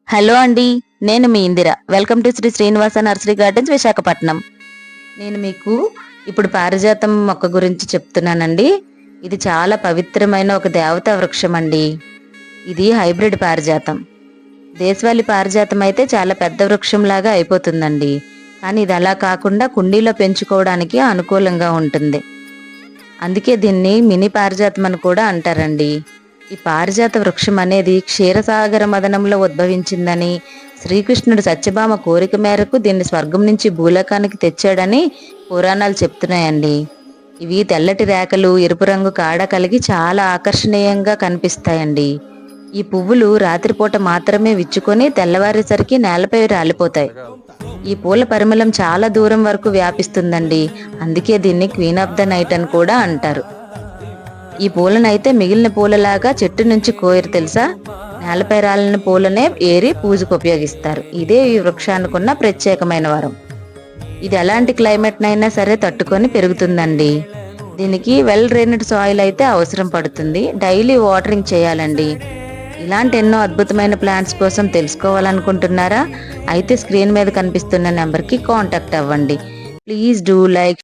Hello అండి, నేను మీ Indira. Welcome to Sri Srinivasa nursery gardens, Visakhapatnam. నేను మీకు ఇప్పుడు పారిజాతం మొక్క గురించి చెప్తున్నానండి. ఇది చాలా పవిత్రమైన ఒక దేవతా వృక్షం అండి. ఇది హైబ్రిడ్ పారిజాతం. దేశవాళీ పారిజాతం అయితే చాలా పెద్ద వృక్షంలాగా అయిపోతుందండి. కానీ ఇది అలా కాకుండా కుండీలో పెంచుకోవడానికి అనుకూలంగా ఉంటుంది. అందుకే దీన్ని మినీ పారిజాతం అని కూడా అంటారండి. ఈ పారిజాత వృక్షం అనేది క్షీరసాగర మదనంలో ఉద్భవించిందని, శ్రీకృష్ణుడు సత్యభామ కోరిక మేరకు దీన్ని స్వర్గం నుంచి భూలోకానికి తెచ్చాడని పురాణాలు చెప్తున్నాయండి. ఇవి తెల్లటి రేఖలు, ఎరుపు రంగు కాడ కలిగి చాలా ఆకర్షణీయంగా కనిపిస్తాయండి. ఈ పువ్వులు రాత్రిపూట మాత్రమే విచ్చుకొని తెల్లవారేసరికి నేలపై రాలిపోతాయి. ఈ పూల పరిమళం చాలా దూరం వరకు వ్యాపిస్తుందండి. అందుకే దీన్ని క్వీన్ ఆఫ్ ద నైట్ అని కూడా అంటారు. ఈ పూలనైతే మిగిలిన పూలలాగా చెట్టు నుంచి కోయరు తెలుసా. నేలపై రాలిన పూలనే ఏరి పూజకు ఉపయోగిస్తారు. ఇదే ఈ వృక్షానికి ఉన్న ప్రత్యేకమైన వరం. ఇది ఎలాంటి క్లైమేట్నైనా సరే తట్టుకొని పెరుగుతుందండి. దీనికి వెల్ డ్రైన్డ్ సాయిల్ అయితే అవసరం పడుతుంది. డైలీ వాటరింగ్ చేయాలండి. ఇలాంటి ఎన్నో అద్భుతమైన ప్లాంట్స్ కోసం తెలుసుకోవాలనుకుంటున్నారా? అయితే స్క్రీన్ మీద కనిపిస్తున్న నెంబర్కి కాంటాక్ట్ అవ్వండి. Please do like